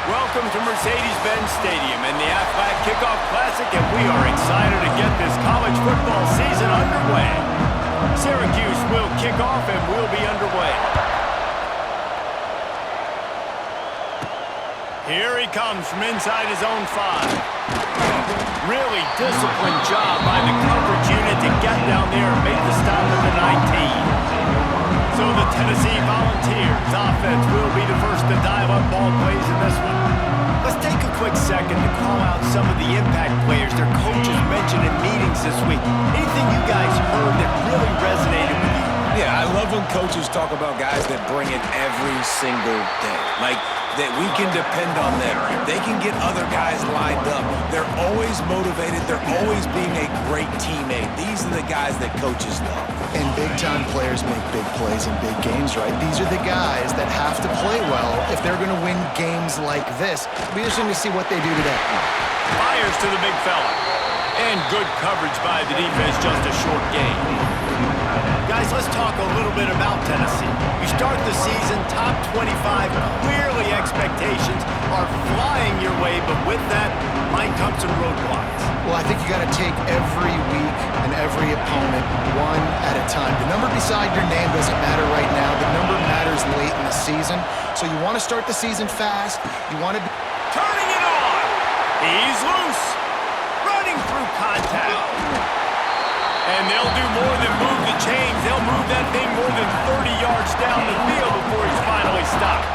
Welcome to Mercedes-Benz Stadium and the Aflac Kickoff Classic, and we are excited to get this college football season underway. Syracuse will kick off and we'll be underway. Here he comes from inside his own 5. Really disciplined job by the coverage unit to get down there and make the stop at the 19. So the Tennessee Volunteers offense will be the first to dial up ball plays in this one. Let's take a quick second to call out some of the impact players their coaches mentioned in meetings this week. Anything you guys heard that really resonated with you? Yeah, I love when coaches talk about guys that bring it every single day. Like, that we can depend on them. They can get other guys lined up. They're always motivated. They're always being a great teammate. These are the guys that coaches love. And big-time players make big plays in big games, right? These are the guys that have to play well if they're going to win games like this. Be interesting to see what they do today. Fires to the big fella. And good coverage by the defense, just a short gain. Guys, let's talk a little bit about Tennessee. You start the season top 25. Clearly expectations are flying your way, but with that might come some roadblocks. Well, I think you got to take every week and every opponent one at a time. The number beside your name doesn't matter right now. The number matters late in the season. So you want to start the season fast. You want to be... Turning it on. He's loose. Running through contact. And they'll do more than move the chains. They'll move that thing more than 30 yards down the field before he's finally stopped.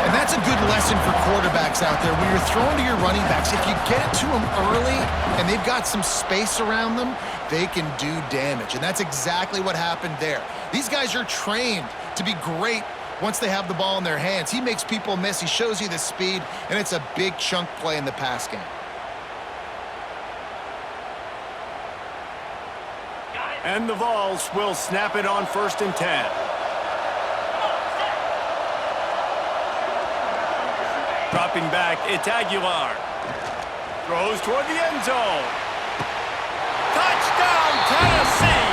And that's a good lesson for quarterbacks out there. When you're throwing to your running backs, if you get it to them early and they've got some space around them, they can do damage. And that's exactly what happened there. These guys are trained to be great once they have the ball in their hands. He makes people miss. He shows you the speed, and it's a big chunk play in the pass game. And the Vols will snap it on 1st and 10. Dropping back, it's Aguilar. Throws toward the end zone. Touchdown, Tennessee!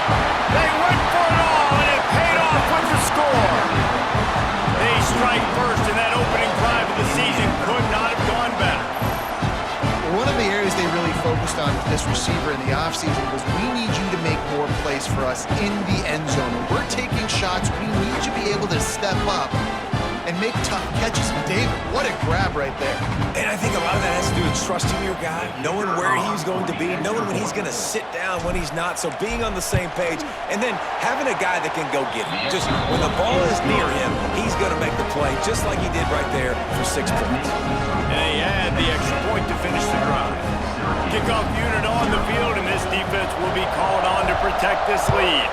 They went for it all, and it paid off with the score. They strike first, and that opening drive of the season could not have gone better. One of the areas they really focused on with this receiver in the offseason was we need you to make more plays for us in the end zone. When we're taking shots, we need you to be able to step up and make tough catches. And David, what a grab right there. And I think a lot of that has to do with trusting your guy, knowing where he's going to be, knowing when he's going to sit down, when he's not. So being on the same page, and then having a guy that can go get him. Just when the ball is near him, he's going to make the play, just like he did right there for 6 points. And they add the extra point to finish the drive. Kickoff unit on the field, and this defense will be called on to protect this lead.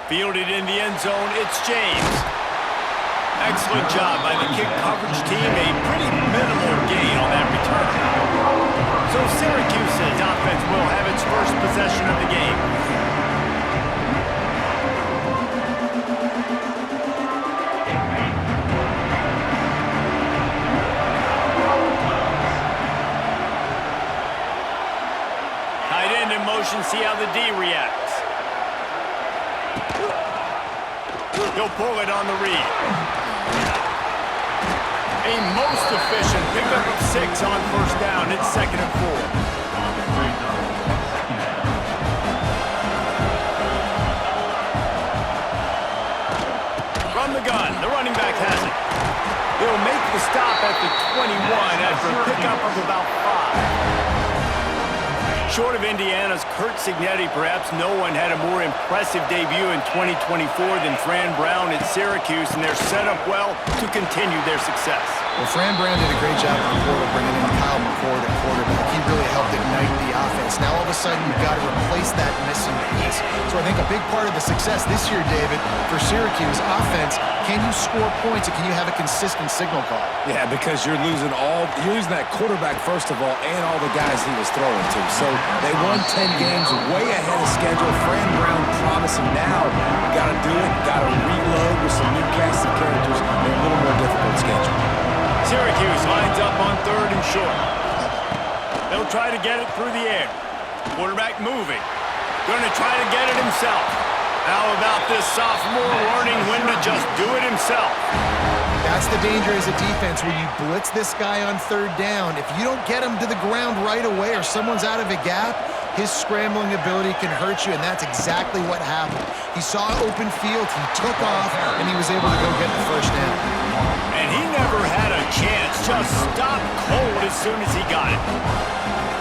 Fielded in the end zone, it's James. Excellent job by the kick coverage team. A pretty minimal gain on that return. So Syracuse's offense will have its first possession of the game. Tight end in motion, see how the D reacts. He'll pull it on the read. A most efficient pickup of 6 on 1st down. It's 2nd and 4. From the gun, the running back has it. He'll make the stop at the 21 after a pickup of about 5. Short of Indiana's Curt Cignetti, perhaps no one had a more impressive debut in 2024 than Fran Brown at Syracuse, and they're set up well to continue their success. Well, Fran Brown did a great job in the portal bringing in Kyle McCord at quarterback. He really helped ignite the offense. Now all of a sudden you've got to replace that missing piece. So I think a big part of the success this year, David, for Syracuse offense, can you score points and can you have a consistent signal call? Yeah, because you're losing that quarterback first of all, and all the guys he was throwing to. So they won 10 games way ahead of schedule. Fran Brown promising now, got to do it, got to reload with some new cast of characters and a little more difficult schedule. Syracuse lines up on 3rd and short. They'll try to get it through the air. Quarterback moving. Going to try to get it himself. How about this sophomore learning when to just do it himself? That's the danger as a defense when you blitz this guy on 3rd down. If you don't get him to the ground right away or someone's out of a gap, his scrambling ability can hurt you, and that's exactly what happened. He saw open field, he took off, and he was able to go get the 1st down. And he never had a chance, just stopped cold as soon as he got it.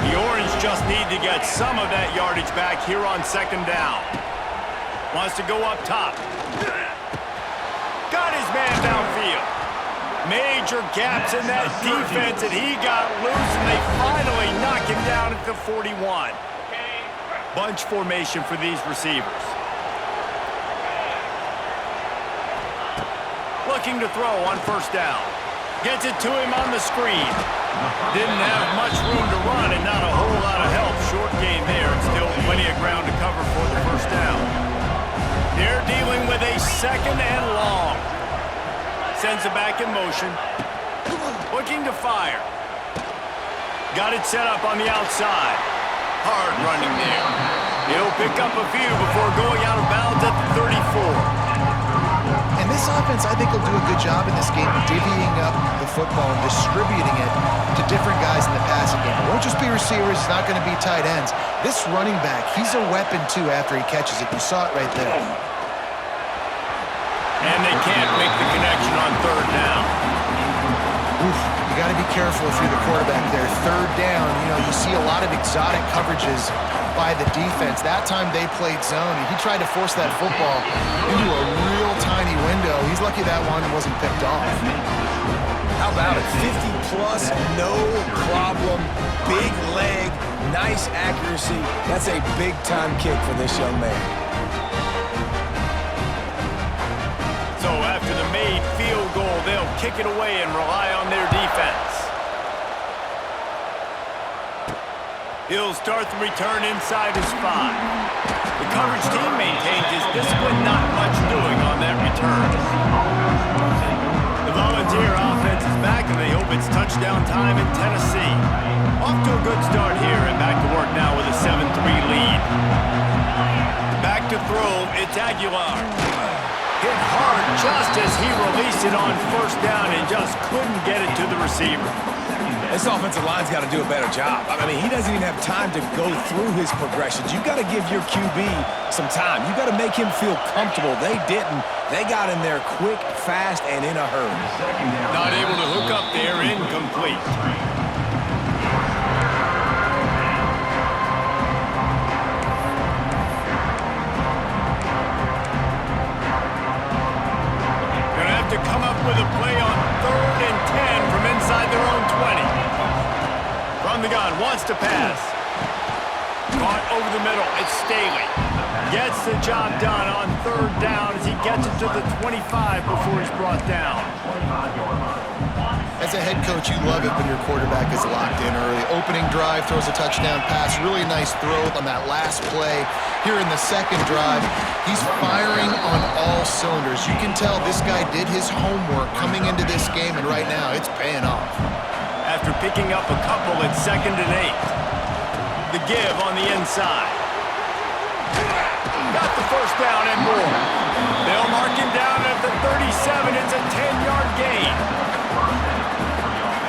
The Orange just need to get some of that yardage back here on 2nd down. Wants to go up top. Got his man downfield. Major gaps in that defense, and he got loose, and they finally knock him down at the 41. Bunch formation for these receivers. Looking to throw on 1st down. Gets it to him on the screen. Didn't have much room to run and not a whole lot of help. Short gain there and still plenty of ground to cover for the 1st down. They're dealing with a 2nd and long. Sends it back in motion. Looking to fire. Got it set up on the outside. hard running there. He'll pick up a few before going out of bounds at the 34. And this offense, I think, will do a good job in this game divvying up the football and distributing it to different guys in the passing game. It won't just be receivers. It's not going to be tight ends. This running back, he's a weapon, too, after he catches it. You saw it right there. And they can't make the connection on third down. Oof, you got to be careful if you're the quarterback there. Third down, you see a lot of exotic coverages by the defense. That time they played zone, and he tried to force that football into a real tiny window. He's lucky that one wasn't picked off. How about it? 50-plus, no problem. Big leg, nice accuracy. That's a big-time kick for this young man. So after the made field goal, they'll kick it away and rely on their defense. He'll start the return inside his 5. The coverage team maintains his discipline, not much doing on that return. The Volunteer offense is back, and they hope it's touchdown time in Tennessee. Off to a good start here, and back to work now with a 7-3 lead. Back to throw, it's Aguilar. Hit hard just as he released it on first down and just couldn't get it to the receiver. This offensive line's got to do a better job. I mean, he doesn't even have time to go through his progressions. You've got to give your QB some time. You've got to make him feel comfortable. They didn't. They got in there quick, fast, and in a hurry. Not able to hook up there, incomplete. Gonna have to come up with a play on 3rd and 10 from inside their own 20. From the gun, wants to pass. Caught over the middle, it's Staley. Gets the job done on 3rd down as he gets it to the 25 before he's brought down. As a head coach, you love it when your quarterback is locked in early. Opening drive, throws a touchdown pass. Really nice throw on that last play. Here in the second drive, he's firing on all cylinders. You can tell this guy did his homework coming into this game, and right now it's paying off. After picking up a couple at 2nd and 8. The give on the inside. Got the first down and more. They'll mark him down at the 37. It's a 10-yard gain.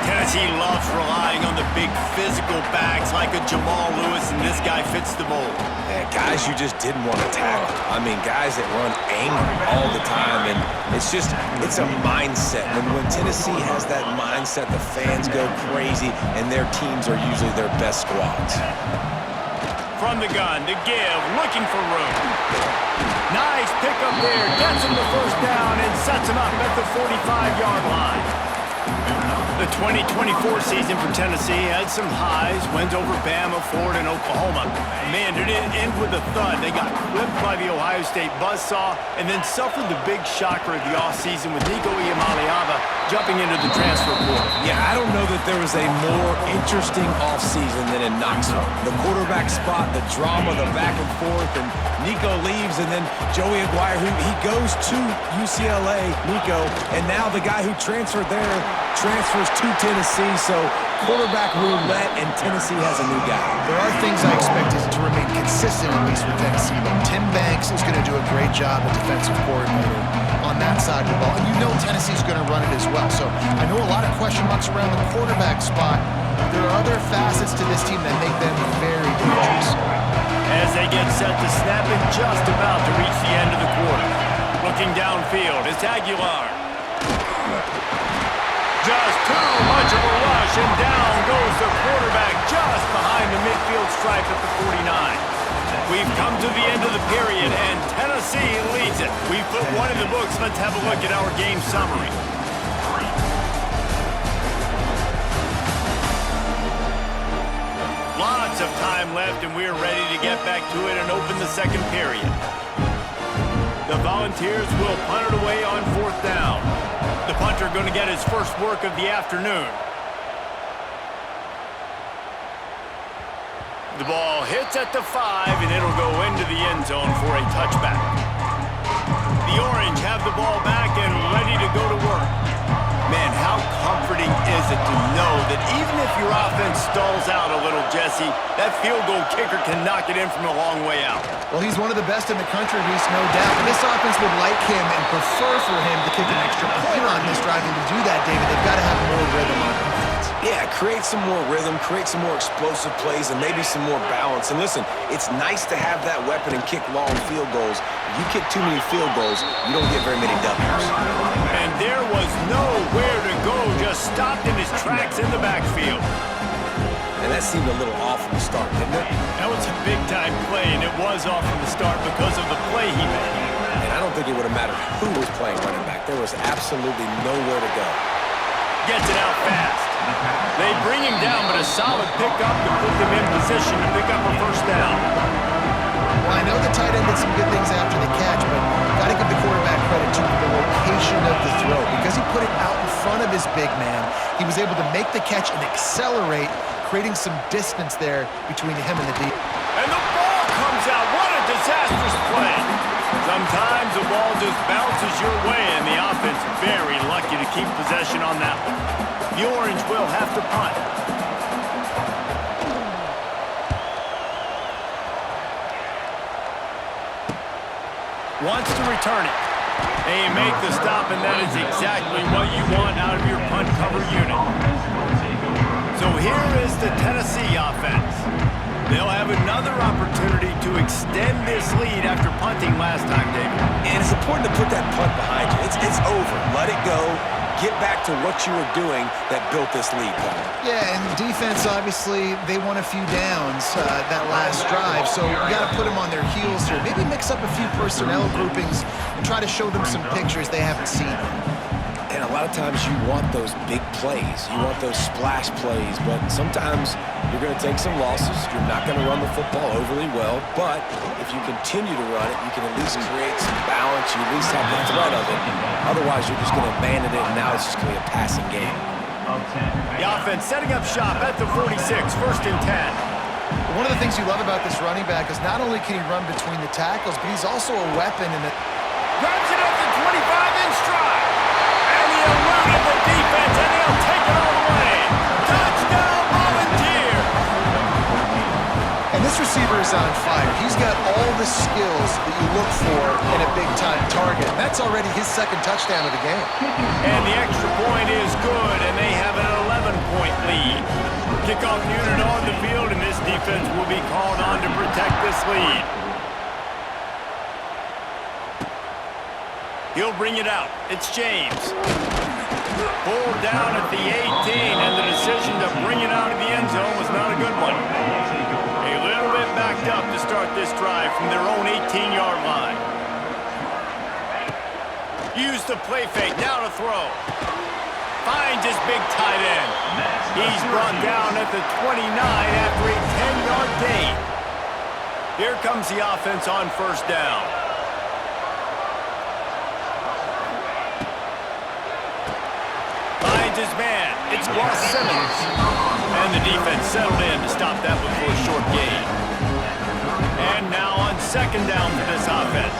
Tennessee loves relying on the big physical backs like a Jamal Lewis, and this guy fits the mold. Yeah, guys you just didn't want to tackle. I mean, guys that run angry all the time, and it's a mindset. When Tennessee has that mindset, the fans go crazy, and their teams are usually their best squads. From the gun, the give, looking for room. Nice pickup there, gets him the first down and sets him up at the 45-yard line. The 2024 season for Tennessee had some highs, went over Bama, Ford, and Oklahoma. Man, did it end with a thud. They got clipped by the Ohio State buzzsaw and then suffered the big shocker of the offseason with Nico Iamaleava jumping into the transfer portal. Yeah, I don't know that there was a more interesting offseason than in Knoxville. The quarterback spot, the drama, the back and forth, and Nico leaves, and then Joey Aguirre, he goes to UCLA, Nico, and now the guy who transferred there transfers to Tennessee, so quarterback roulette, and Tennessee has a new guy. There are things I expected to remain consistent, at least with Tennessee, but Tim Banks is going to do a great job as defensive coordinator on that side of the ball, and you know Tennessee's going to run it as well. So I know a lot of question marks around the quarterback spot. There are other facets to this team that make them very dangerous. As they get set to snap it, just about to reach the end of the quarter. Looking downfield, it's Aguilar. Just too much of a rush, and down goes the quarterback just behind the midfield stripe at the 49. We've come to the end of the period, and Tennessee leads it. We've put one in the books. Let's have a look at our game summary. Lots of time left, and we're ready to get back to it and open the second period. The Volunteers will punt it away on 4th down. The punter going to get his first work of the afternoon. The ball hits at the 5, and it'll go into the end zone for a touchback. The Orange have the ball back and ready to go to work. Man, how comforting is it to know that even if your offense stalls out a little, Jesse, that field goal kicker can knock it in from a long way out? Well, he's one of the best in the country, Reese, no doubt. And this offense would like him and prefer for him to kick an extra point on this drive. And to do that, David, they've got to have more rhythm on offense. Yeah, create some more rhythm, create some more explosive plays, and maybe some more balance. And listen, it's nice to have that weapon and kick long field goals. If you kick too many field goals, you don't get very many W's. And there was nowhere to go, just stopped in his tracks in the backfield. And that seemed a little off from the start, didn't it? That was a big-time play, and it was off from the start because of the play he made. And I don't think it would have mattered who was playing running back. There was absolutely nowhere to go. Gets it out fast. They bring him down, but a solid pickup to put them in position to pick up a first down. Well, I know the tight end did some good things after the catch, but got to give the quarterback credit to the location of the throw. Because he put it out in front of his big man, he was able to make the catch and accelerate, creating some distance there between him and the deep. And the ball comes out. What a disastrous play. Sometimes the ball just bounces your way, and the offense very lucky to keep possession on that one. The Orange will have to punt. Wants to return it. They make the stop, and that is exactly what you want out of your punt cover unit. So here is the Tennessee offense. They'll have another opportunity to extend this lead after punting last time, David. And it's important to put that punt behind you. It's over. Let it go. Get back to what you were doing that built this lead, Paul. Yeah, and defense, obviously, they won a few downs that last drive, so you got to put them on their heels here. Maybe mix up a few personnel groupings and try to show them some pictures they haven't seen. And a lot of times you want those big plays. You want those splash plays, but sometimes you're going to take some losses. You're not going to run the football overly well, but if you continue to run it, you can at least create some balance. You at least have the threat of it. Otherwise, you're just going to abandon it, and now it's just going to be a passing game. The offense setting up shop at the 46, 1st and 10. One of the things you love about this running back is not only can he run between the tackles, but he's also a weapon in the... Grabs it up the 25 in stride. And he eluded the defense, and he'll take it all the way. Touchdown, Volunteer. And this receiver is on fire. He's got all the skills that you look for in a big-time target. That's already his second touchdown of the game. And the extra point is good, and they have an 11-point lead. Kickoff unit on the field, and this defense will be called on to protect this lead. He'll bring it out. It's James. Pulled down at the 18, and the decision to bring it out of the end zone was not a good one. A little bit backed up to start this drive from their own 18-yard line. Use the play fake, now to throw. Finds his big tight end. He's brought down at the 29 after a 10-yard gain. Here comes the offense on first down. Finds his man. It's Ross Simmons. And the defense settled in to stop that one for a short gain. And now on second down for this offense.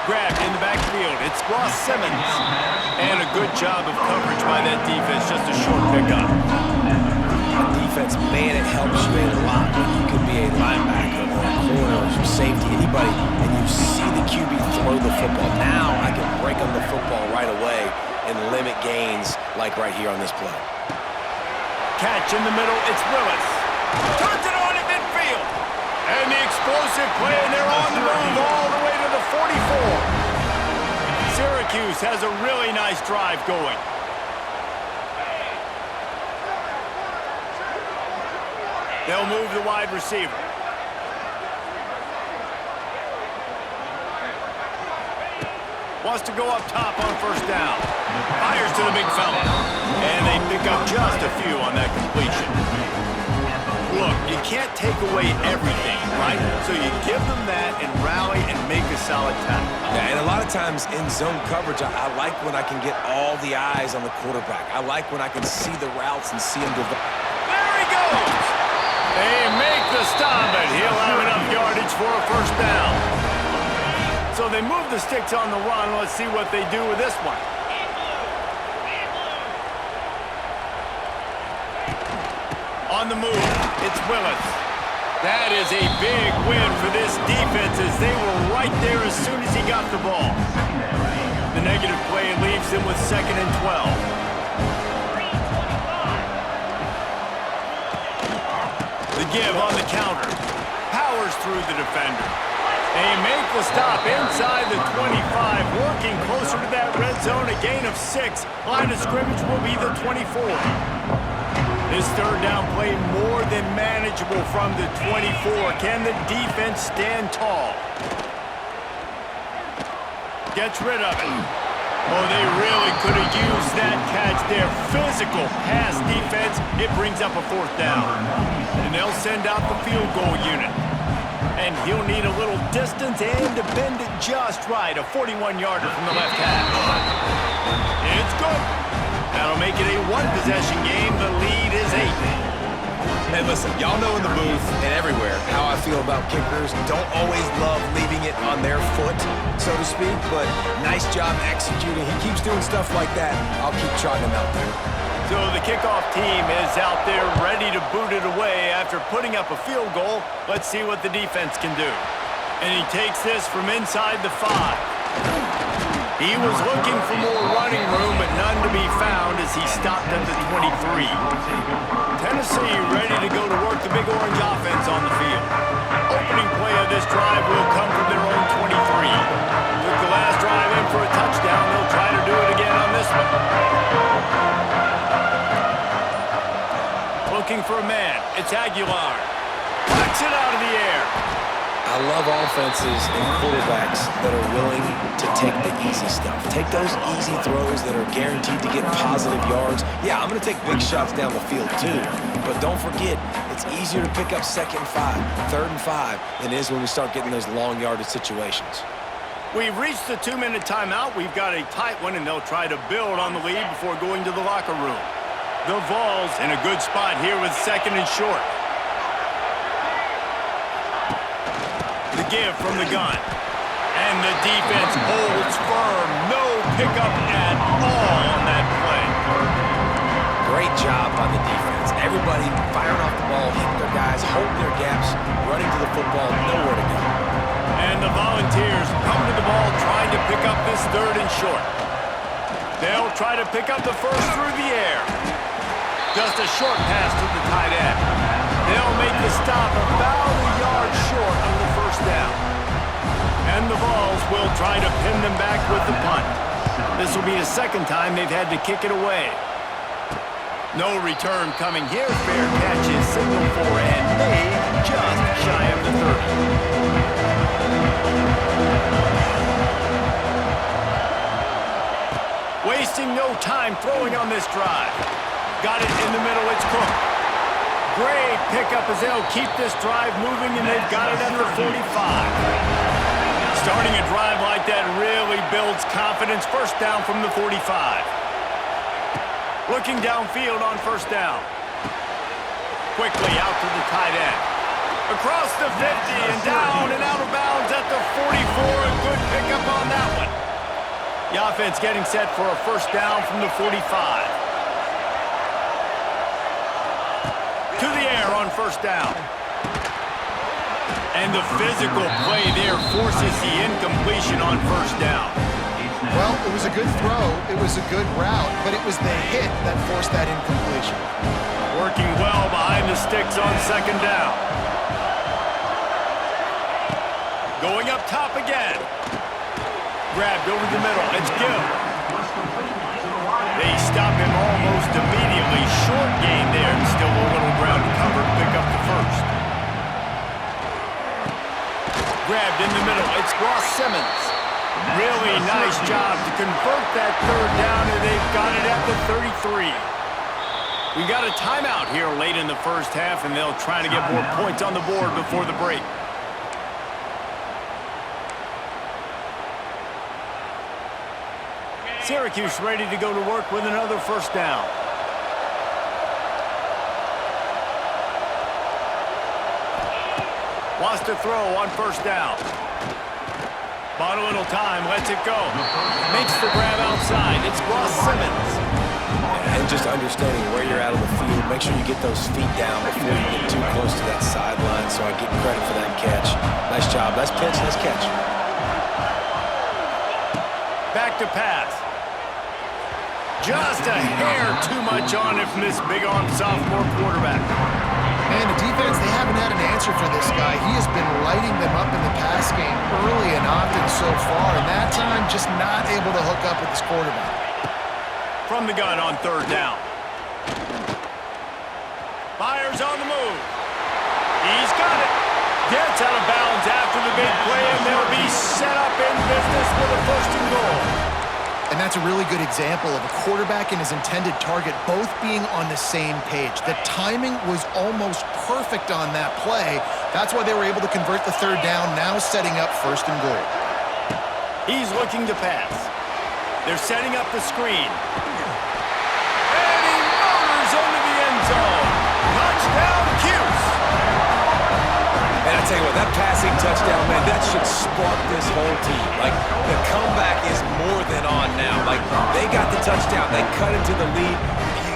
Grabbed in the backfield. It's Ross Simmons. And a good job of coverage by that defense. Just a short pickup. Defense, man, it helps you a lot when you can be a linebacker or a corner or some safety, anybody, and you see the QB throw the football. Now I can break on the football right away and limit gains like right here on this play. Catch in the middle, it's Willis. Turns it on at midfield. And the explosive play, and they're on the move all the way to the 44. Syracuse has a really nice drive going. They'll move the wide receiver. Wants to go up top on first down. Fires to the big fella. And they pick up just a few on that completion. Look, you can't take away everything, right? So you give them that and rally and make a solid tackle. Yeah, and a lot of times in zone coverage, I like when I can get all the eyes on the quarterback. I like when I can see the routes and see him develop. There he goes! They make the stop, but he'll have enough yardage for a first down. So they move the sticks on the run. Let's see what they do with this one. On the move, it's Willis. That is a big win for this defense as they were right there as soon as he got the ball. The negative play leaves them with 2nd and 12. The give on the counter. Powers through the defender. They make the stop inside the 25, working closer to that red zone, a gain of 6. Line of scrimmage will be the 24. This third down play more than manageable from the 24. Can the defense stand tall? Gets rid of it. Oh, they really could have used that catch there. Physical pass defense. It brings up a 4th down. And they'll send out the field goal unit. And he'll need a little distance and to bend it just right. A 41-yarder from the left hash. It's good. That'll make it a 1-possession game. The lead is 8. Hey, listen, y'all know in the booth and everywhere how I feel about kickers. Don't always love leaving it on their foot, so to speak, but nice job executing. He keeps doing stuff like that. I'll keep trotting him out there. So the kickoff team is out there ready to boot it away after putting up a field goal. Let's see what the defense can do. And he takes this from inside the 5. He was looking for more running room, but none to be found as he stopped at the 23. Tennessee ready to go to work the Big Orange offense on the field. Opening play of this drive will come from their own 23. Took the last drive in for a touchdown. They'll try to do it again on this one. Looking for a man. It's Aguilar. Knocks it out of the air. I love offenses and quarterbacks that are willing to take the easy stuff. Take those easy throws that are guaranteed to get positive yards. Yeah, I'm going to take big shots down the field too. But don't forget, it's easier to pick up 2nd and 5, 3rd and 5 than it is when we start getting those long yardage situations. We've reached the 2-minute timeout. We've got a tight one, and they'll try to build on the lead before going to the locker room. The Vols in a good spot here with 2nd and short. The give from the gun. And the defense holds firm. No pickup at all on that play. Great job by the defense. Everybody firing off the ball, hitting their guys, holding their gaps, running to the football, nowhere to go. And the Volunteers come to the ball trying to pick up this 3rd and short. They'll try to pick up the first through the air. Just a short pass to the tight end. They'll make the stop about a yard short of the 1st down. And the Vols will try to pin them back with the punt. This will be the 2nd time they've had to kick it away. No return coming here. Fair catch is signaled for and made just shy of the 30. Wasting no time throwing on this drive. Got it in the middle. It's Cook. Great pickup as they'll keep this drive moving, and they've got it at the 45. Starting a drive like that really builds confidence. 1st down from the 45. Looking downfield on 1st down. Quickly out to the tight end. Across the 50 and down and out of bounds at the 44. A good pickup on that one. The offense getting set for a 1st down from the 45. To the air on 1st down. And the physical play there forces the incompletion on 1st down. Well, it was a good throw, it was a good route, but it was the hit that forced that incompletion. Working well behind the sticks on 2nd down. Going up top again. Grabbed over the middle, it's Gill. They stop him almost immediately. Short gain there, and still a little ground to cover to pick up the 1st. Grabbed in the middle, it's Ross Simmons. Really nice job to convert that 3rd down, and they've got it at the 33. We got a timeout here late in the 1st half, and they'll try to get more points on the board before the break. Syracuse ready to go to work with another 1st down. Wants to throw on 1st down. Bought a little time, lets it go. Makes the grab outside. It's Ross Simmons. And just understanding where you're at on the field, make sure you get those feet down before you get too close to that sideline, so I get credit for that catch. Nice job. Nice pitch, nice catch. Back to pass. Just a hair too much on it from this big-arm sophomore quarterback. Man, the defense, they haven't had an answer for this guy. He has been lighting them up in the pass game early and often so far, and that time just not able to hook up with his quarterback. From the gun on third down. Fires on the move. He's got it. Gets out of bounds after the big play, and they'll be set up in business with a first and goal. And that's a really good example of a quarterback and his intended target both being on the same page. The timing was almost perfect on that play. That's why they were able to convert the third down, now setting up first and goal. He's looking to pass. They're setting up the screen. And he motors into the end zone. Touchdown, Cuse. And I tell you what, that passing touchdown, man, that should spark this whole team. Like, the comeback is more than on now. Like, they got the touchdown. They cut into the lead.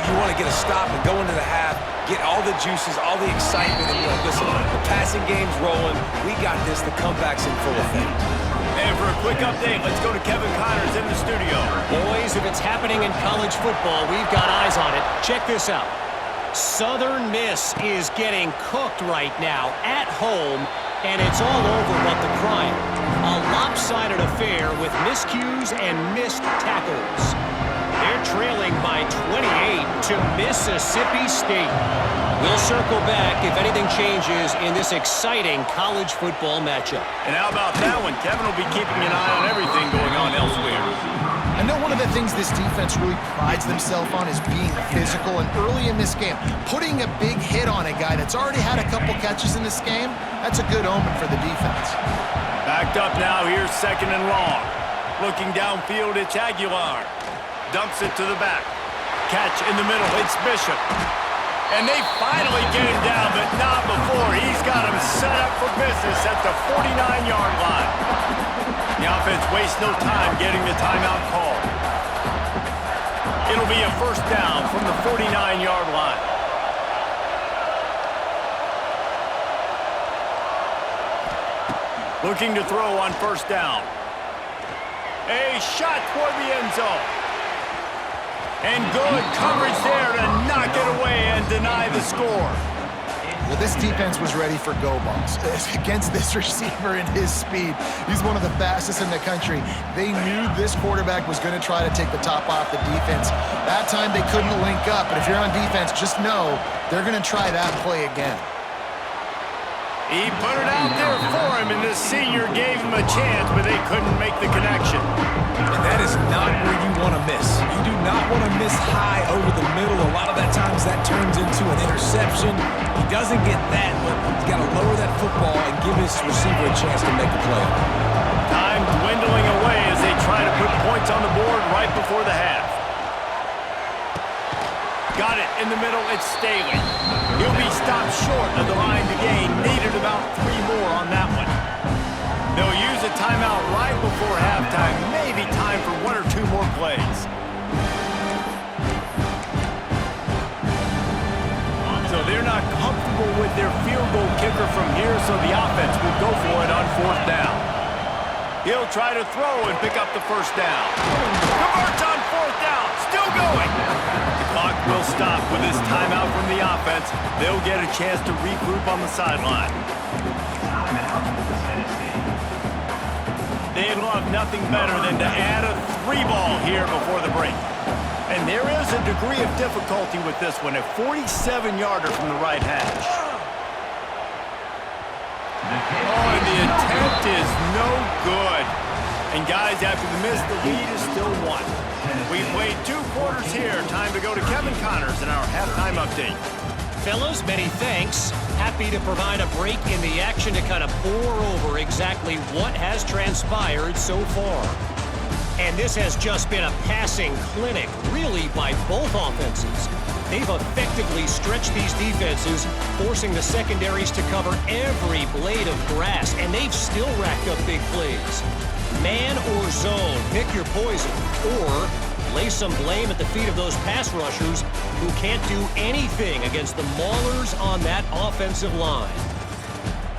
You want to get a stop and go into the half, get all the juices, all the excitement, and be like, listen, the passing game's rolling. We got this. The comeback's in full effect. And for a quick update, let's go to Kevin Connors in the studio. Boys, if it's happening in college football, we've got eyes on it. Check this out. Southern Miss is getting cooked right now at home, and it's all over but the crying. A lopsided affair with miscues and missed tackles. They're trailing by 28 to Mississippi State. We'll circle back if anything changes in this exciting college football matchup. And how about that one? Kevin will be keeping an eye on everything going on elsewhere. I know one of the things this defense really prides themselves on is being physical, and early in this game, putting a big hit on a guy that's already had a couple catches in this game, that's a good omen for the defense. Backed up now, here's second and long. Looking downfield, it's Aguilar. Dumps it to the back. Catch in the middle, it's Bishop. And they finally get him down, but not before. He's got him set up for business at the 49-yard line. The offense wastes no time getting the timeout call. It'll be a first down from the 49-yard line. Looking to throw on first down. A shot toward the end zone. And good coverage there to knock it away and deny the score. Well, this defense was ready for go balls. Against this receiver and his speed, he's one of the fastest in the country. They knew this quarterback was going to try to take the top off the defense. That time they couldn't link up, but if you're on defense, just know they're going to try that play again. He put it out there for him, and the senior gave him a chance, but they couldn't make the connection. And that is not where you want to miss. You do not want to miss high over the middle. A lot of that times that turns into an interception. He doesn't get that, but he's got to lower that football and give his receiver a chance to make a play. Time dwindling away as they try to put points on the board right before the half. Got it in the middle, it's Staley. He'll be stopped short of the line to gain. Needed about 3 more on that one. They'll use a timeout right before halftime. Maybe time for 1 or 2 more plays. So they're not comfortable with their field goal kicker from here, so the offense will go for it on fourth down. He'll try to throw and pick up the first down. Converts on fourth down, still going. The clock will stop with this timeout from the offense. They'll get a chance to regroup on the sideline. They'd love nothing better than to add a 3-ball here before the break. And there is a degree of difficulty with this one, a 47-yarder from the right hash. Oh, and the attempt is no good. And guys, after the miss, the lead is still 1. We've played 2 quarters here. Time to go to Kevin Connors in our halftime update. Fellas, many thanks. Happy to provide a break in the action to kind of pour over exactly what has transpired so far. And this has just been a passing clinic, really, by both offenses. They've effectively stretched these defenses, forcing the secondaries to cover every blade of grass, and they've still racked up big plays. Man or zone, pick your poison. Or lay some blame at the feet of those pass rushers who can't do anything against the maulers on that offensive line.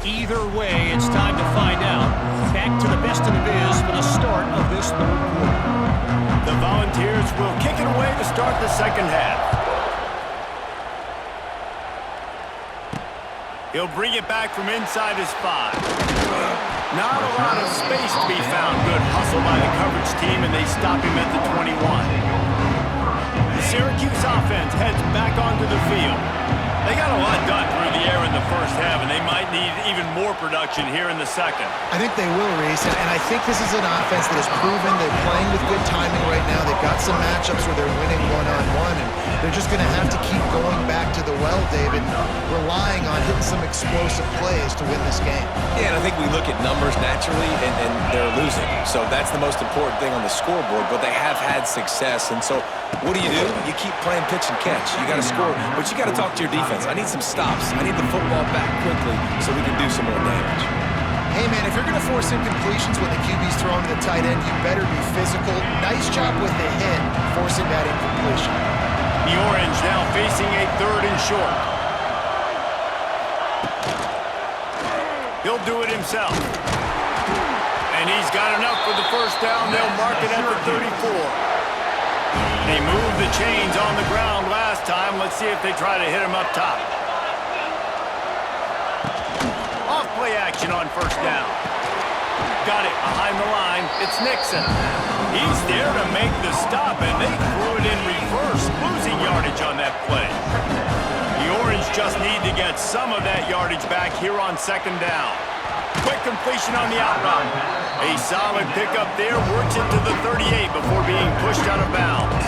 Either way, it's time to find out. Back to the best in the biz for the start of this third quarter. The Volunteers will kick it away to start the second half. He'll bring it back from inside his 5. Not a lot of space to be found. Good hustle by the coverage team, and they stop him at the 21. The Syracuse offense heads back onto the field. They got a lot done through the air in the first half, and they might need even more production here in the second. I think they will, Reese, and I think this is an offense that has proven they're playing with good timing right now. They've got some matchups where they're winning one-on-one, and they're just going to have to keep going back to the well, David, relying on hitting some explosive plays to win this game. Yeah, and I think we look at numbers naturally, and they're losing. So that's the most important thing on the scoreboard, but they have had success. And so what do? You keep playing pitch and catch. You got to score, but you got to talk to your defense. I need some stops. I need the football back quickly so we can do some more damage. Hey, man, if you're going to force incompletions when the QB's throwing to the tight end, you better be physical. Nice job with the hit, forcing that incompletion. The Orange now facing a 3rd and short. He'll do it himself. And he's got enough for the first down. They'll mark it at the 34. They moved the chains on the ground last time. Let's see if they try to hit him up top. Off play action on first down. Got it behind the line. It's Nixon. He's there to make the stop, and they threw it in reverse, losing yardage on that play. The Orange just need to get some of that yardage back here on second down. Quick completion on the out route. A solid pickup there, works it to the 38 before being pushed out of bounds.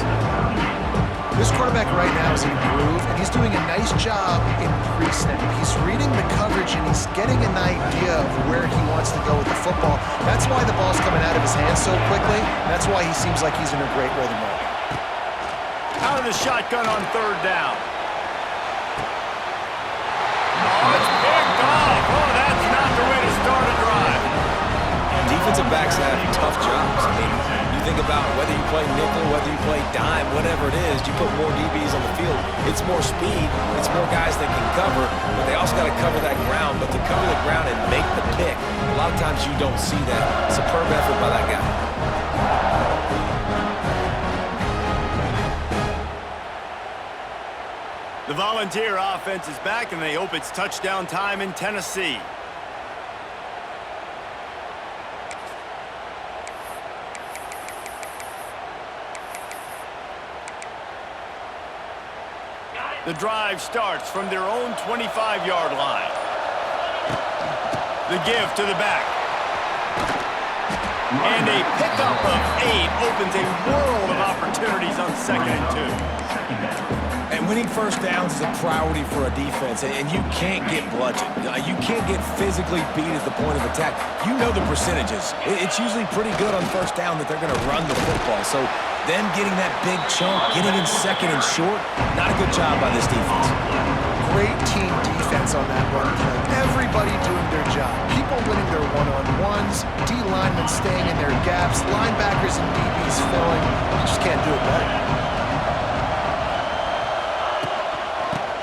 This quarterback right now is in a groove, and he's doing a nice job in pre-snap. He's reading the coverage, and he's getting an idea of where he wants to go with the football. That's why the ball's coming out of his hands so quickly. That's why he seems like he's in a great rhythm right now. Out of the shotgun on third down. Oh, it's picked off. Oh, that's not the way to start a drive. Defensive backs have tough jobs. I mean, you think about whether you play nickel, whether you play dime, whatever it is, you put more DBs on the field. It's more speed. It's more guys that can cover, but they also got to cover that ground. But to cover the ground and make the pick, a lot of times you don't see that. Superb effort by that guy. The Volunteer offense is back, and they hope it's touchdown time in Tennessee. The drive starts from their own 25-yard line. The give to the back. And a pickup of 8 opens a world of opportunities on 2nd and 2. And winning first downs is a priority for a defense, and you can't get bludgeoned. You can't get physically beat at the point of attack. You know the percentages. It's usually pretty good on first down that they're going to run the football. So them getting that big chunk, getting in 2nd and short, not a good job by this defense. Great team defense on that run play. Everybody doing their job. People winning their one-on-ones, D linemen staying in their gaps, linebackers and DBs filling. You just can't do it better.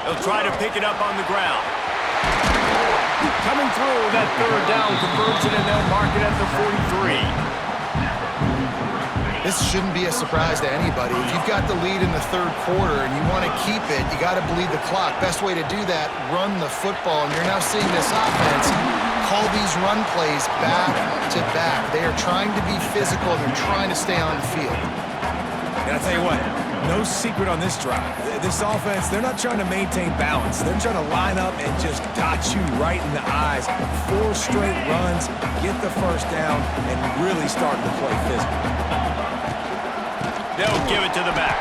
They'll try to pick it up on the ground. Coming through that third down conversion, and they'll mark it at the 43. This shouldn't be a surprise to anybody. If you've got the lead in the third quarter and you want to keep it, you got to bleed the clock. Best way to do that, run the football. And you're now seeing this offense call these run plays back to back. They are trying to be physical. They're trying to stay on the field. And I'll tell you what, no secret on this drive. This offense, they're not trying to maintain balance. They're trying to line up and just dot you right in the eyes. 4 straight runs, get the first down, and really starting to play physical. They'll give it to the back.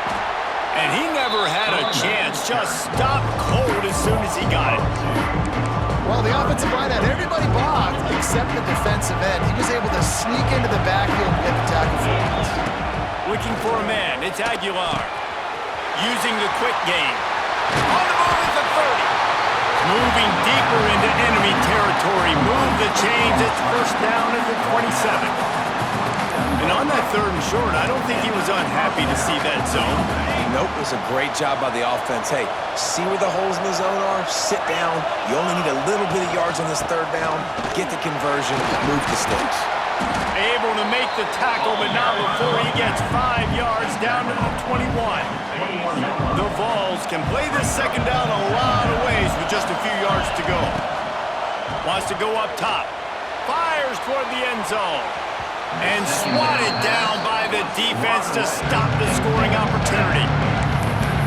And he never had a chance. Just stopped cold as soon as he got it. Well, the offensive line had everybody blocked except the defensive end. He was able to sneak into the backfield and get the tackle for once. Looking for a man. It's Aguilar. Using the quick game. On the move at the 30. Moving deeper into enemy territory. Move the chains. It's first down at the 27. And on that 3rd and short, I don't think he was unhappy to see that zone. Nope, it was a great job by the offense. Hey, see where the holes in the zone are? Sit down. You only need a little bit of yards on this 3rd down. Get the conversion, move the sticks. Able to make the tackle, but not before he gets 5 yards down to the 21. The Vols can play this 2nd down a lot of ways with just a few yards to go. Wants to go up top. Fires toward the end zone. And swatted down by the defense to stop the scoring opportunity.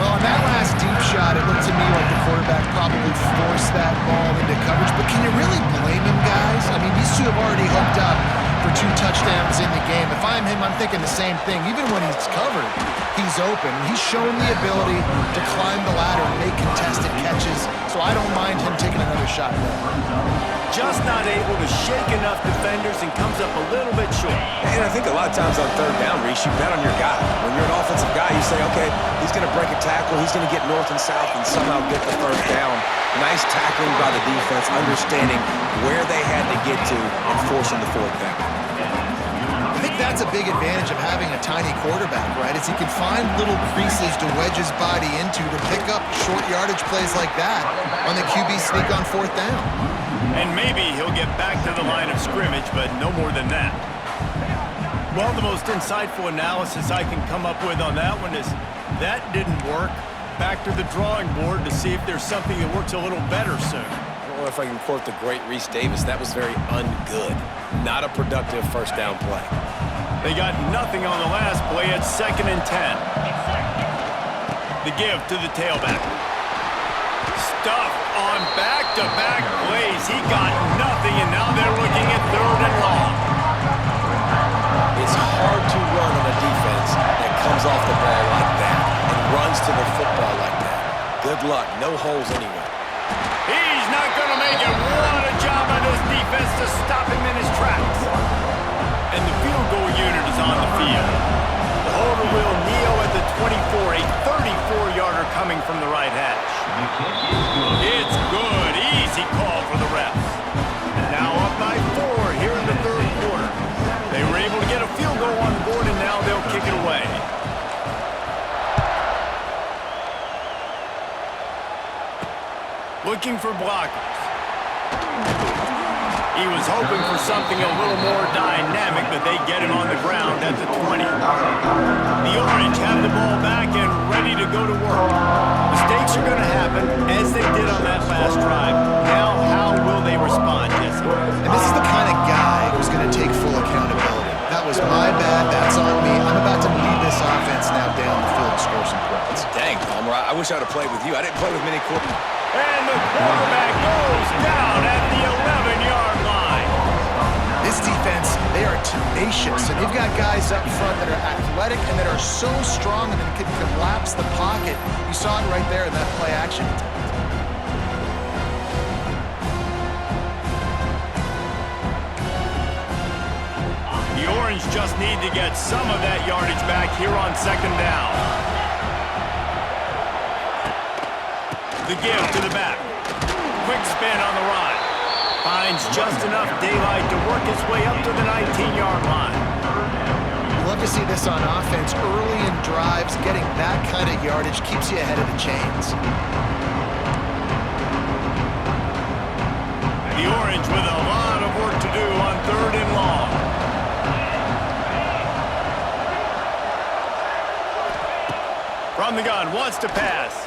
Well, on that last deep shot, it looked to me like the quarterback probably forced that ball into coverage. But can you really blame him, guys? I mean, these two have already hooked up for 2 touchdowns in the game. If I'm him, I'm thinking the same thing. Even when he's covered, he's open. He's shown the ability to climb the ladder and make contested catches, so I don't mind him taking another shot there. Just not able to shake enough defenders and comes up a little bit short. And I think a lot of times on 3rd down, Reese, you bet on your guy. When you're an offensive guy, you say, okay, he's going to break a tackle, he's going to get north and south and somehow get the 1st down. Nice tackling by the defense, understanding where they had to get to and forcing the 4th down. I think that's a big advantage of having a tiny quarterback, right? Is he can find little creases to wedge his body into to pick up short yardage plays like that on the QB sneak on 4th down. And maybe he'll get back to the line of scrimmage, but no more than that. Well, the most insightful analysis I can come up with on that one is that didn't work. Back to the drawing board to see if there's something that works a little better soon. I don't know if I can quote the great Reese Davis. That was very ungood. Not a productive 1st down play. They got nothing on the last play at 2nd and 10. The give to the tailback. Stuffed on back-to-back plays. He got nothing, and now they're looking at 3rd and long. It's hard to run on a defense that comes off the ball like that and runs to the football like that. Good luck. No holes anywhere. He's not going to make it. What a job by this defense to stop him in his tracks. And the field goal unit is on the field. The holder will kneel at the 24, a 34-yarder coming from the right hash. It's good. Easy call for the refs. Now up by 4 here in the 3rd quarter. They were able to get a field goal on the board, and now they'll kick it away. Looking for blockers. He was hoping for something a little more dynamic, but they get him on the ground at the 20. The Orange have the ball back and ready to go to work. Mistakes are going to happen, as they did on that last drive. Now, how will they respond, Jesse? And this is the kind of guy who's going to take full accountability. That was my bad. That's on me. I'm about to lead this offense now down the field and score some points. Dang, Palmer, I wish I would have played with you. I didn't play with many quarterbacks. And the quarterback goes down at the 11-yard line. This defense, they are tenacious, and they've got guys up front that are athletic and that are so strong and that can collapse the pocket. You saw it right there in that play action attempt. The Orange just need to get some of that yardage back here on 2nd down. The give to the back. Quick spin on the run. Finds just enough daylight to work his way up to the 19-yard line. Love to see this on offense. Early in drives, getting that kind of yardage keeps you ahead of the chains. The Orange with a lot of work to do on 3rd and long. From the gun, wants to pass.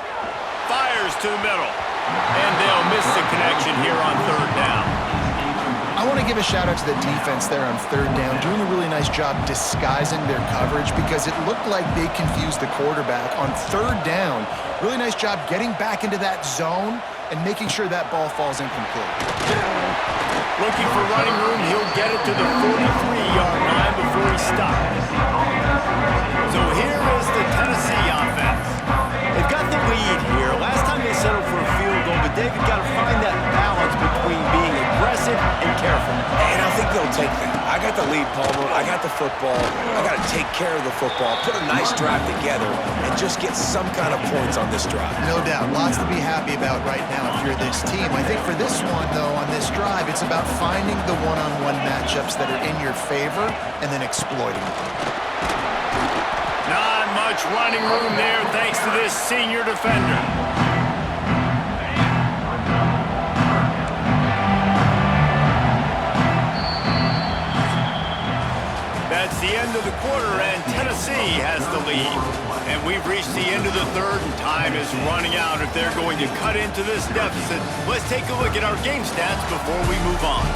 Fires to the middle. And they'll miss the connection here on 3rd down. I want to give a shout out to the defense there on 3rd down, doing a really nice job disguising their coverage because it looked like they confused the quarterback on 3rd down. Really nice job getting back into that zone and making sure that ball falls incomplete. Looking for running room, he'll get it to the 43-yard line before he stops. So here is the Tennessee offense. They've got the lead here. Last time they settled for a field goal, but David got to find that balance between being aggressive and careful. And I think they'll take that. I got the lead, Palmer. I got the football. I got to take care of the football, put a nice drive together, and just get some kind of points on this drive. No doubt. Lots to be happy about right now if you're this team. I think for this one, though, on this drive, it's about finding the one-on-one matchups that are in your favor and then exploiting them. Not much running room there thanks to this senior defender. That's the end of the quarter, and Tennessee has the lead. And we've reached the end of the third, and time is running out if they're going to cut into this deficit. Let's take a look at our game stats before we move on.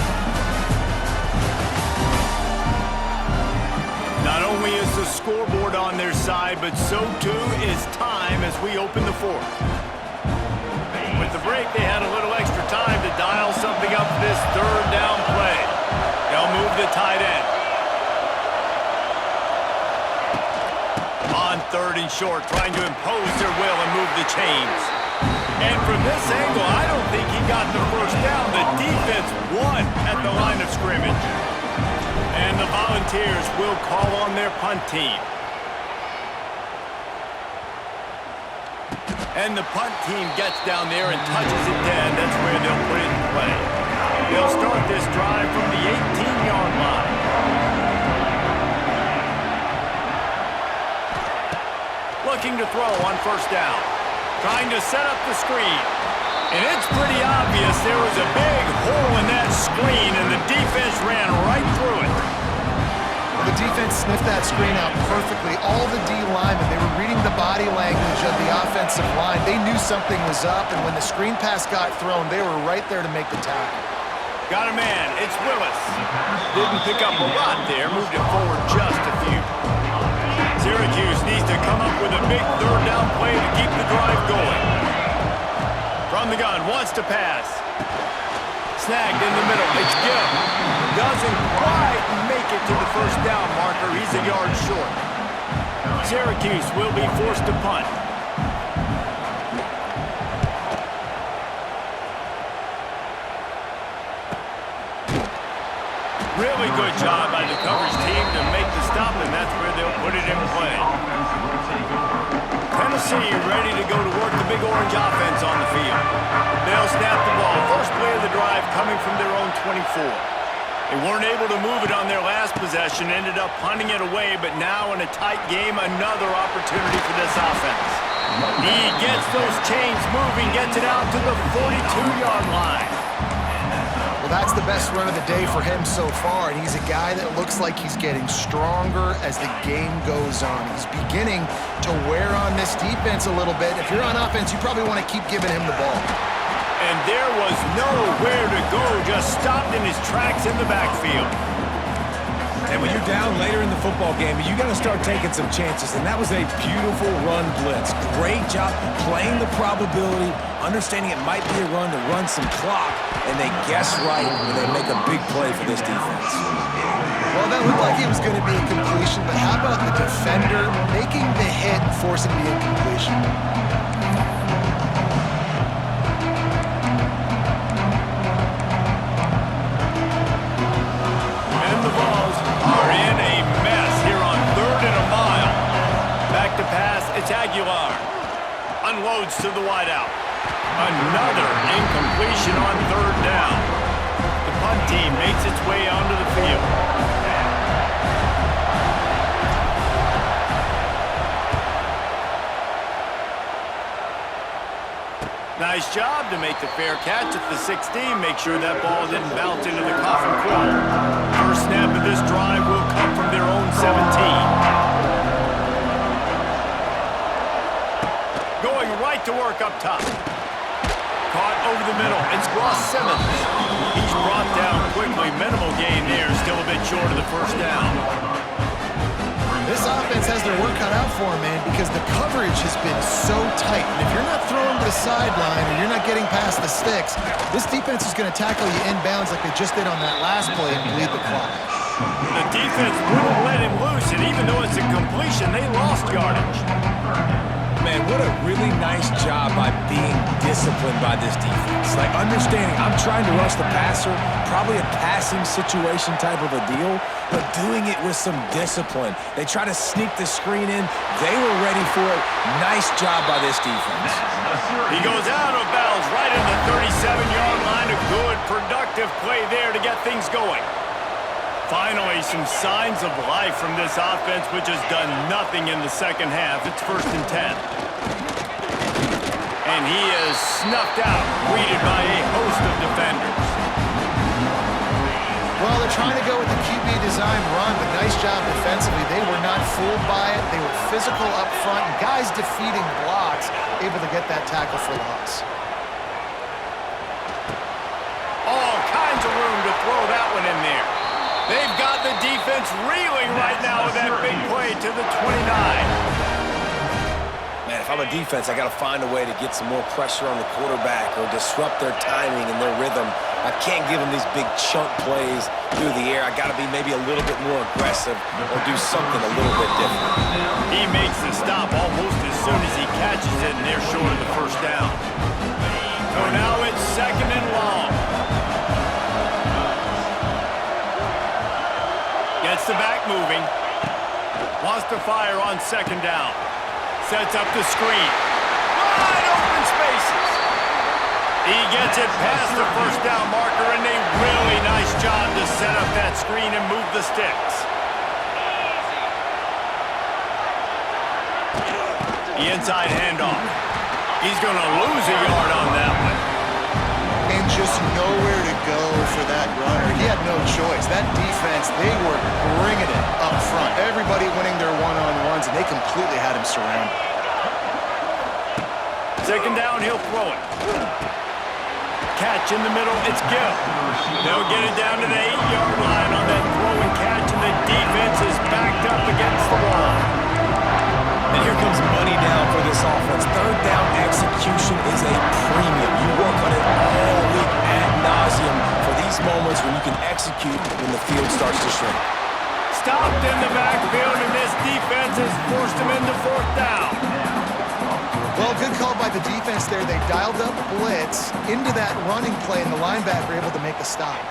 Not only is the scoreboard on their side, but so too is time as we open the fourth. With the break, they had a little extra time to dial something up for this third down play. They'll move the tight end. On third and short, trying to impose their will and move the chains. And from this angle, I don't think he got the first down. The defense won at the line of scrimmage. And the Volunteers will call on their punt team. And the punt team gets down there and touches it dead. That's where they'll put it in play. They'll start this drive from the 18-yard line. Looking to throw on first down. Trying to set up the screen. And it's pretty obvious there was a big hole in that screen, and the defense ran right through it. Well, the defense sniffed that screen out perfectly. All the D linemen, they were reading the body language of the offensive line. They knew something was up, and when the screen pass got thrown, they were right there to make the tackle. Got a man. It's Willis. Didn't pick up a lot there. Moved it forward just a few. Syracuse needs to come up with a big third down play to keep the drive going. From the gun, wants to pass. Snagged in the middle. It's Gibb. Doesn't quite make it to the first down marker. He's a yard short. Syracuse will be forced to punt. Really good job by the coverage team to make the stop, and that's where they'll put it in play. Tennessee ready to go to work the Big Orange offense on the field. They'll snap the ball. First play of the drive coming from their own 24. They weren't able to move it on their last possession, ended up punting it away, but now in a tight game, another opportunity for this offense. He gets those chains moving, gets it out to the 42-yard line. Well, that's the best run of the day for him so far, and he's a guy that looks like he's getting stronger as the game goes on. He's beginning to wear on this defense a little bit. If you're on offense, you probably want to keep giving him the ball. And there was nowhere to go, just stopped in his tracks in the backfield. And when you're down later in the football game, you got to start taking some chances, and that was a beautiful run blitz. Great job playing the probability, understanding it might be a run to run some clock, and they guess right when they make a big play for this defense. Well, that looked like it was going to be a completion, but how about the defender making the hit and forcing the incompletion? And the Vols are in a mess here on 3rd and a mile. Back to pass, it's Aguilar. Unloads to the wideout. Another incompletion on 3rd down. The punt team makes its way onto the field. Nice job to make the fair catch at the 16. Make sure that ball didn't bounce into the coffin corner. First snap of this drive will come from their own 17. Going right to work up top. Caught over the middle. It's Ross Simmons. He's brought down quickly. Minimal gain there. Still a bit short of the first down. This offense has their work cut out for them, man, because the coverage has been so tight. And if you're not throwing to the sideline or you're not getting past the sticks, this defense is going to tackle you inbounds like they just did on that last play and bleed the clock. The defense wouldn't let him loose, and even though it's a completion, they lost yardage. Man, what a really nice job by being disciplined by this defense. Like, understanding I'm trying to rush the passer, probably a passing situation type of a deal, but doing it with some discipline. They try to sneak the screen in. They were ready for it. Nice job by this defense. He goes out of bounds right in the 37-yard line. A good, productive play there to get things going. Finally, some signs of life from this offense, which has done nothing in the second half. It's 1st and 10. And he is snuffed out, greeted by a host of defenders. Well, they're trying to go with the QB design run, but nice job defensively. They were not fooled by it. They were physical up front, and guys defeating blocks, able to get that tackle for loss. All kinds of room to throw that one in there. They've got the defense reeling right now with that big play to the 29. Man, if I'm a defense, I got to find a way to get some more pressure on the quarterback or disrupt their timing and their rhythm. I can't give them these big chunk plays through the air. I got to be maybe a little bit more aggressive or do something a little bit different. He makes the stop almost as soon as he catches it, and they're short of the first down. So now it's 2nd and long. Gets the back moving. Wants to fire on 2nd down. Sets up the screen. Wide open spaces. He gets it past the first down marker, and a really nice job to set up that screen and move the sticks. The inside handoff. He's going to lose a yard on that one. And just nowhere to go for that runner. He had no choice. That defense, they were bringing it up front. Everybody winning their one-on-ones, and they completely had him surrounded. 2nd down, he'll throw it. Catch in the middle, it's Gill. They'll get it down to the 8-yard line on that throw and catch, and the defense is backed up against the wall. And here comes money down for this offense. 3rd down execution is a premium. You work on it all week ad nauseum for these moments when you can execute when the field starts to shrink. Stopped in the backfield, and this defense has forced him into 4th down. Well, good call by the defense there. They dialed up blitz into that running play, and the linebacker able to make a stop.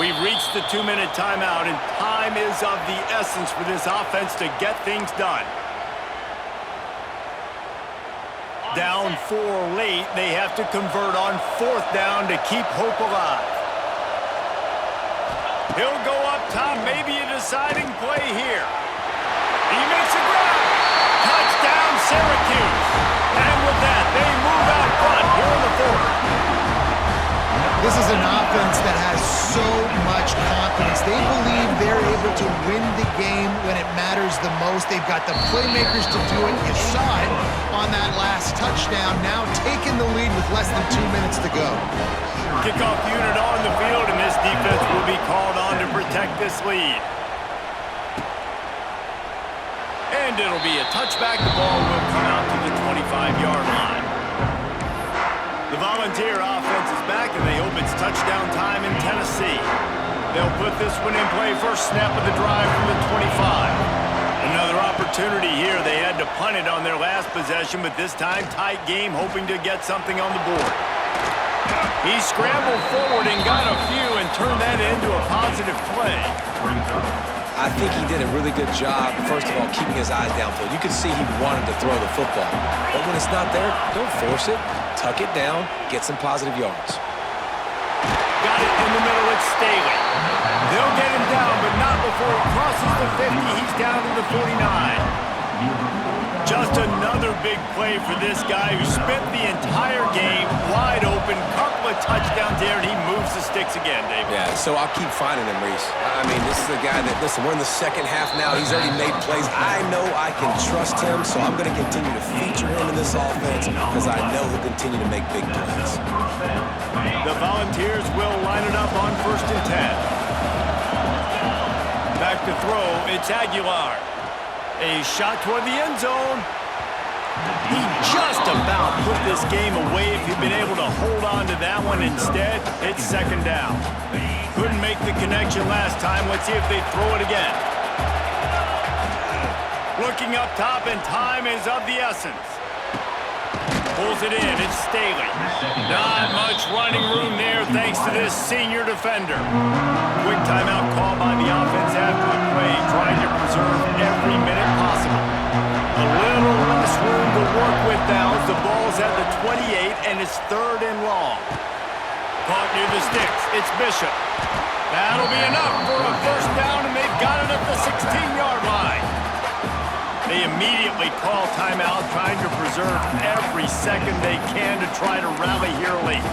We've reached the 2-minute timeout, and time is of the essence for this offense to get things done. Down 4 late, they have to convert on 4th down to keep hope alive. He'll go up top, maybe a deciding play here. He makes a grab. Touchdown, Syracuse. And with that, they move out front here in the 4th. This is an offense that has so much confidence. They believe they're able to win the game when it matters the most. They've got the playmakers to do it. You saw it on that last touchdown. Now taking the lead with less than 2 minutes to go. Kickoff unit on the field, and this defense will be called on to protect this lead. And it'll be a touchback. The ball will come out to the 25-yard line. The Volunteer offense is back, and they hope it's touchdown time in Tennessee. They'll put this one in play. First snap of the drive from the 25. Another opportunity here. They had to punt it on their last possession, but this time tight game, hoping to get something on the board. He scrambled forward and got a few and turned that into a positive play. I think he did a really good job, first of all, keeping his eyes downfield. You could see he wanted to throw the football. But when it's not there, don't force it. Tuck it down, get some positive yards. Got it in the middle, it's Staley. They'll get him down, but not before he crosses the 50. He's down to the 49. Just another big play for this guy who spent the entire game wide open. Couple of touchdowns there, and he moves the sticks again, David. Yeah, so I'll keep finding him, Reese. I mean, this is a guy that, listen, we're in the second half now. He's already made plays. I know I can trust him, so I'm going to continue to feature him in this offense because I know he'll continue to make big plays. The Volunteers will line it up on 1st and 10. Back to throw, it's Aguilar. A shot toward the end zone. He just about put this game away if he'd been able to hold on to that one. Instead, it's 2nd down. Couldn't make the connection last time. Let's see if they throw it again. Looking up top, and time is of the essence. Pulls it in. It's Staley. Not much running room there thanks to this senior defender. Quick timeout call by the offense after the play, trying to preserve every minute possible. A little less room to work with now as the ball's at the 28 and it's 3rd and long. Caught near the sticks. It's Bishop. That'll be enough for a first down, and they've got it at the 16-yard line. They immediately call timeout, trying to preserve every second they can to try to rally here late.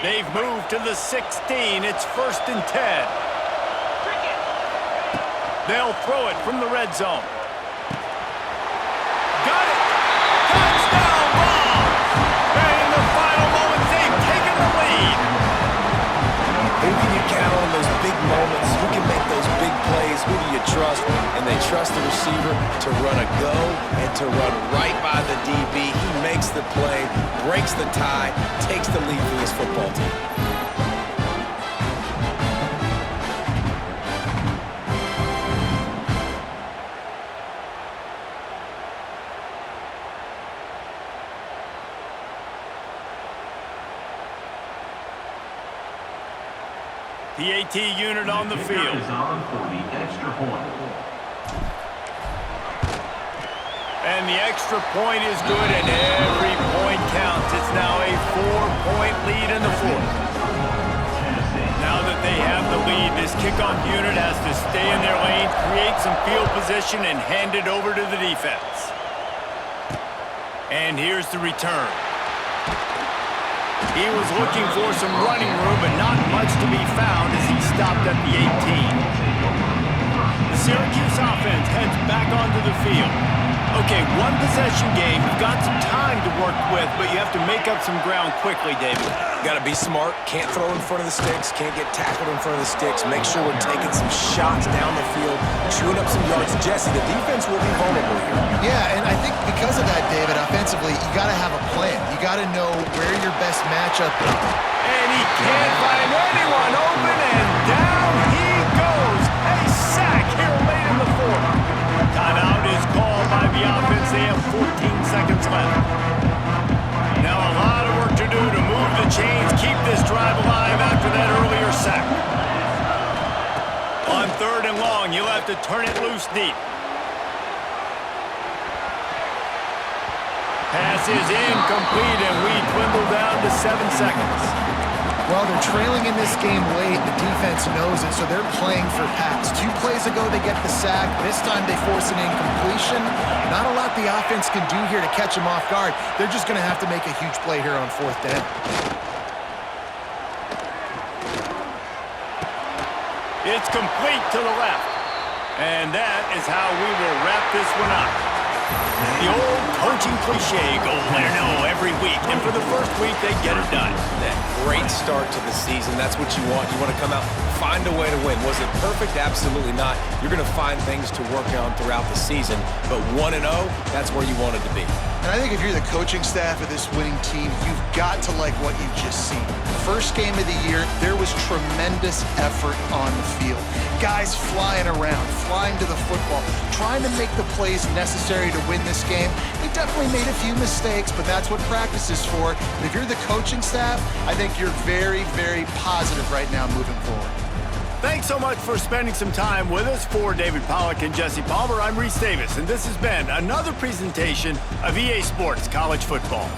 They've moved to the 16. It's 1st and 10. They'll throw it from the red zone. Got it! Touchdown, Vols! And in the final moments, they've taken the lead. Who can you count on those big moments? Who can make those big plays? Who do you trust? And they trust the receiver to run a go and to run right by the DB. He makes the play, breaks the tie, takes the lead for this football team. The AT unit on the field. And the extra point is good, and every point counts. It's now a 4-point lead in the 4th. Now that they have the lead, this kickoff unit has to stay in their lane, create some field position, and hand it over to the defense. And here's the return. He was looking for some running room, but not much to be found as he stopped at the 18. The Syracuse offense heads back onto the field. Okay, one possession game. You've got some time to work with, but you have to make up some ground quickly, David. Got to be smart. Can't throw in front of the sticks. Can't get tackled in front of the sticks. Make sure we're taking some shots down the field, chewing up some yards. Jesse, the defense will be vulnerable here. Yeah, and I think because of that, David, offensively, you got to have a plan. You got to know where your best matchup is. And he can't find anyone open, and down he goes. A sack here late in the 4th. Timeout is called by the offense. They have 14 seconds left. Now a lot of work to do to move the chains, keep this drive alive after that earlier sack. On 3rd and long, you'll have to turn it loose deep. Pass is incomplete, and we dwindle down to 7 seconds. Well, they're trailing in this game late. The defense knows it, so they're playing for pass. 2 plays ago, they get the sack. This time, they force an incompletion. Not a lot the offense can do here to catch them off guard. They're just going to have to make a huge play here on 4th down. It's complete to the left. And that is how we will wrap this one up. The old coaching cliche, go win or no every week. And for the first week, they get it done. That great start to the season. That's what you want. You want to come out, find a way to win. Was it perfect? Absolutely not. You're going to find things to work on throughout the season. But 1-0, that's where you wanted to be. And I think if you're the coaching staff of this winning team, you've got to like what you've just seen. First game of the year, there was tremendous effort on the field. Guys flying around, flying to the football, trying to make the plays necessary to win this game. They definitely made a few mistakes, but that's what practice is for. And if you're the coaching staff, I think you're very, very positive right now moving forward. Thanks so much for spending some time with us. For David Pollack and Jesse Palmer, I'm Reese Davis, and this has been another presentation of EA Sports College Football.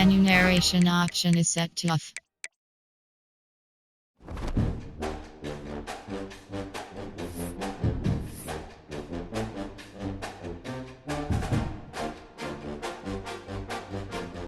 Menu narration option is set to off.